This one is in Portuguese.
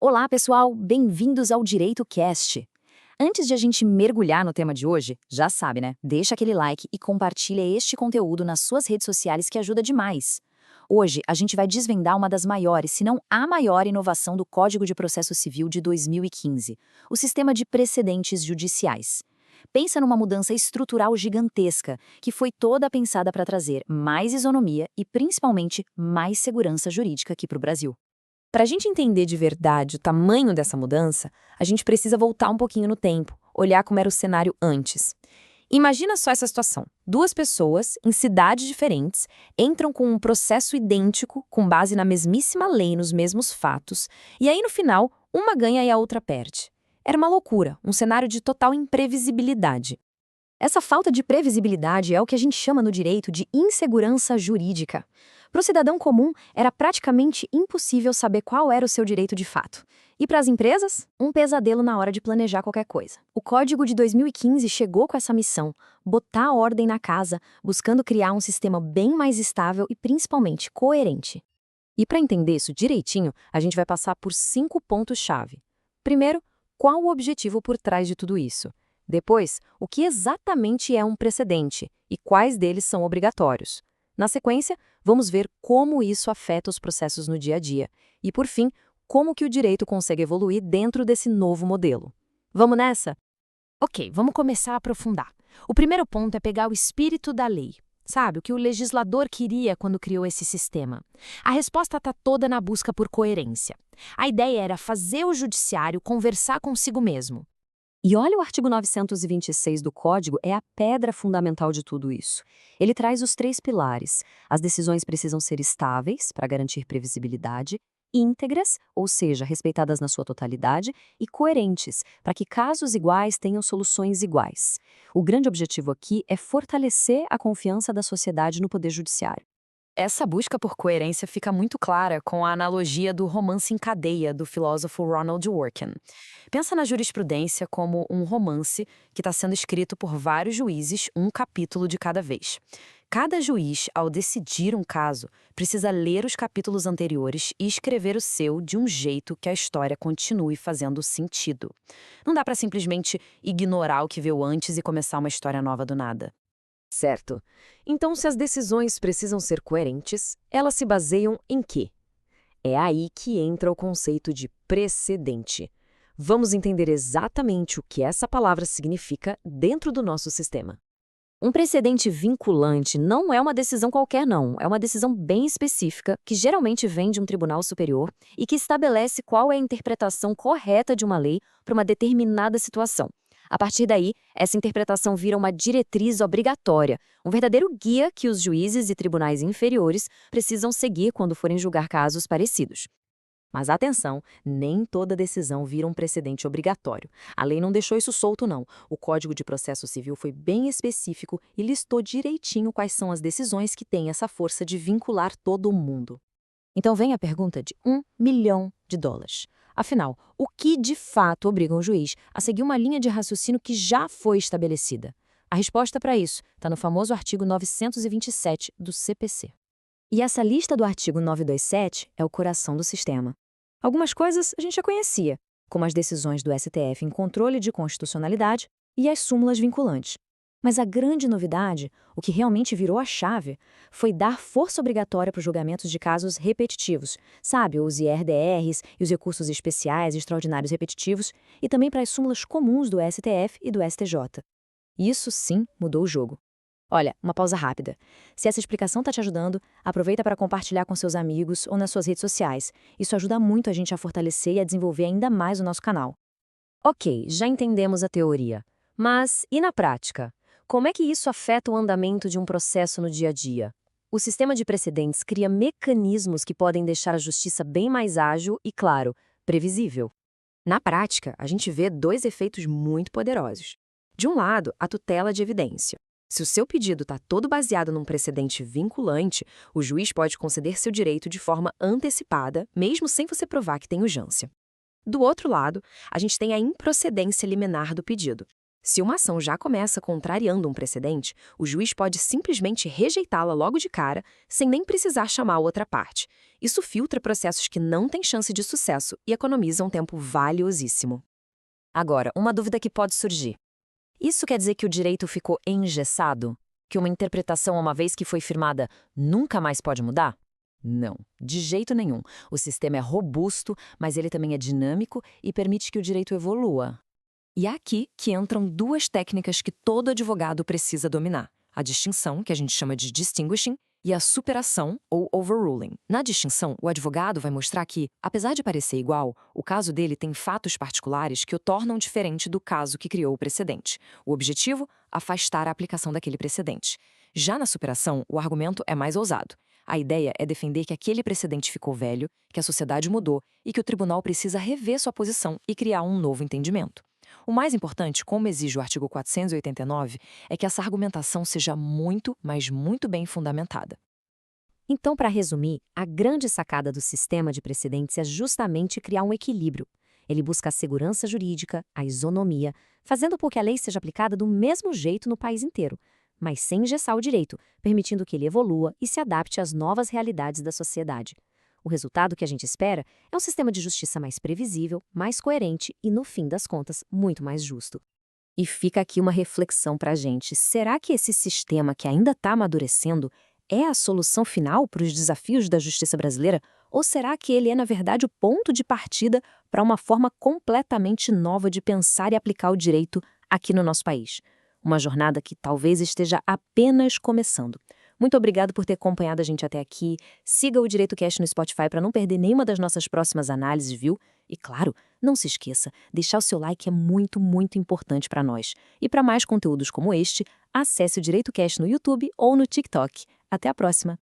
Olá, pessoal! Bem-vindos ao Direito Cast. Antes de a gente mergulhar no tema de hoje, já sabe, né? Deixa aquele like e compartilha este conteúdo nas suas redes sociais que ajuda demais. Hoje, a gente vai desvendar uma das maiores, se não a maior inovação do Código de Processo Civil de 2015, o sistema de precedentes judiciais. Pensa numa mudança estrutural gigantesca, que foi toda pensada para trazer mais isonomia e, principalmente, mais segurança jurídica aqui para o Brasil. Para a gente entender de verdade o tamanho dessa mudança, a gente precisa voltar um pouquinho no tempo, olhar como era o cenário antes. Imagina só essa situação. Duas pessoas, em cidades diferentes, entram com um processo idêntico, com base na mesmíssima lei, nos mesmos fatos, e aí no final, uma ganha e a outra perde. Era uma loucura, um cenário de total imprevisibilidade. Essa falta de previsibilidade é o que a gente chama no direito de insegurança jurídica. Para o cidadão comum, era praticamente impossível saber qual era o seu direito de fato. E para as empresas, um pesadelo na hora de planejar qualquer coisa. O Código de 2015 chegou com essa missão, botar ordem na casa, buscando criar um sistema bem mais estável e principalmente coerente. E para entender isso direitinho, a gente vai passar por 5 pontos-chave. Primeiro, qual o objetivo por trás de tudo isso? Depois, o que exatamente é um precedente e quais deles são obrigatórios. Na sequência, vamos ver como isso afeta os processos no dia a dia. E, por fim, como que o direito consegue evoluir dentro desse novo modelo. Vamos nessa? Ok, vamos começar a aprofundar. O primeiro ponto é pegar o espírito da lei. Sabe, o que o legislador queria quando criou esse sistema? A resposta está toda na busca por coerência. A ideia era fazer o judiciário conversar consigo mesmo. E olha, o artigo 926 do Código é a pedra fundamental de tudo isso. Ele traz os 3 pilares. As decisões precisam ser estáveis, para garantir previsibilidade, íntegras, ou seja, respeitadas na sua totalidade, e coerentes, para que casos iguais tenham soluções iguais. O grande objetivo aqui é fortalecer a confiança da sociedade no Poder Judiciário. Essa busca por coerência fica muito clara com a analogia do romance em cadeia do filósofo Ronald Dworkin. Pensa na jurisprudência como um romance que está sendo escrito por vários juízes, um capítulo de cada vez. Cada juiz, ao decidir um caso, precisa ler os capítulos anteriores e escrever o seu de um jeito que a história continue fazendo sentido. Não dá para simplesmente ignorar o que viu antes e começar uma história nova do nada. Certo. Então, se as decisões precisam ser coerentes, elas se baseiam em quê? É aí que entra o conceito de precedente. Vamos entender exatamente o que essa palavra significa dentro do nosso sistema. Um precedente vinculante não é uma decisão qualquer, não. É uma decisão bem específica, que geralmente vem de um tribunal superior e que estabelece qual é a interpretação correta de uma lei para uma determinada situação. A partir daí, essa interpretação vira uma diretriz obrigatória, um verdadeiro guia que os juízes e tribunais inferiores precisam seguir quando forem julgar casos parecidos. Mas atenção, nem toda decisão vira um precedente obrigatório. A lei não deixou isso solto, não. O Código de Processo Civil foi bem específico e listou direitinho quais são as decisões que têm essa força de vincular todo mundo. Então vem a pergunta de $1 milhão. Afinal, o que de fato obriga um juiz a seguir uma linha de raciocínio que já foi estabelecida? A resposta para isso está no famoso artigo 927 do CPC. E essa lista do artigo 927 é o coração do sistema. Algumas coisas a gente já conhecia, como as decisões do STF em controle de constitucionalidade e as súmulas vinculantes. Mas a grande novidade, o que realmente virou a chave, foi dar força obrigatória para os julgamentos de casos repetitivos, sabe, os IRDRs e os recursos especiais e extraordinários repetitivos, e também para as súmulas comuns do STF e do STJ. Isso sim mudou o jogo. Olha, uma pausa rápida. Se essa explicação está te ajudando, aproveita para compartilhar com seus amigos ou nas suas redes sociais. Isso ajuda muito a gente a fortalecer e a desenvolver ainda mais o nosso canal. Ok, já entendemos a teoria. Mas e na prática? Como é que isso afeta o andamento de um processo no dia a dia? O sistema de precedentes cria mecanismos que podem deixar a justiça bem mais ágil e, claro, previsível. Na prática, a gente vê 2 efeitos muito poderosos. De um lado, a tutela de evidência. Se o seu pedido está todo baseado num precedente vinculante, o juiz pode conceder seu direito de forma antecipada, mesmo sem você provar que tem urgência. Do outro lado, a gente tem a improcedência liminar do pedido. Se uma ação já começa contrariando um precedente, o juiz pode simplesmente rejeitá-la logo de cara, sem nem precisar chamar a outra parte. Isso filtra processos que não têm chance de sucesso e economiza um tempo valiosíssimo. Agora, uma dúvida que pode surgir. Isso quer dizer que o direito ficou engessado? Que uma interpretação, uma vez que foi firmada, nunca mais pode mudar? Não, de jeito nenhum. O sistema é robusto, mas ele também é dinâmico e permite que o direito evolua. E é aqui que entram duas técnicas que todo advogado precisa dominar: a distinção, que a gente chama de distinguishing, e a superação, ou overruling. Na distinção, o advogado vai mostrar que, apesar de parecer igual, o caso dele tem fatos particulares que o tornam diferente do caso que criou o precedente. O objetivo? Afastar a aplicação daquele precedente. Já na superação, o argumento é mais ousado. A ideia é defender que aquele precedente ficou velho, que a sociedade mudou e que o tribunal precisa rever sua posição e criar um novo entendimento. O mais importante, como exige o artigo 489, é que essa argumentação seja muito, mas muito bem fundamentada. Então, para resumir, a grande sacada do sistema de precedentes é justamente criar um equilíbrio. Ele busca a segurança jurídica, a isonomia, fazendo com que a lei seja aplicada do mesmo jeito no país inteiro, mas sem engessar o direito, permitindo que ele evolua e se adapte às novas realidades da sociedade. O resultado que a gente espera é um sistema de justiça mais previsível, mais coerente e, no fim das contas, muito mais justo. E fica aqui uma reflexão para a gente. Será que esse sistema que ainda está amadurecendo é a solução final para os desafios da justiça brasileira? Ou será que ele é, na verdade, o ponto de partida para uma forma completamente nova de pensar e aplicar o direito aqui no nosso país? Uma jornada que talvez esteja apenas começando. Muito obrigado por ter acompanhado a gente até aqui. Siga o Direito Cast no Spotify para não perder nenhuma das nossas próximas análises, viu? E claro, não se esqueça, deixar o seu like é muito, muito importante para nós. E para mais conteúdos como este, acesse o Direito Cast no YouTube ou no TikTok. Até a próxima!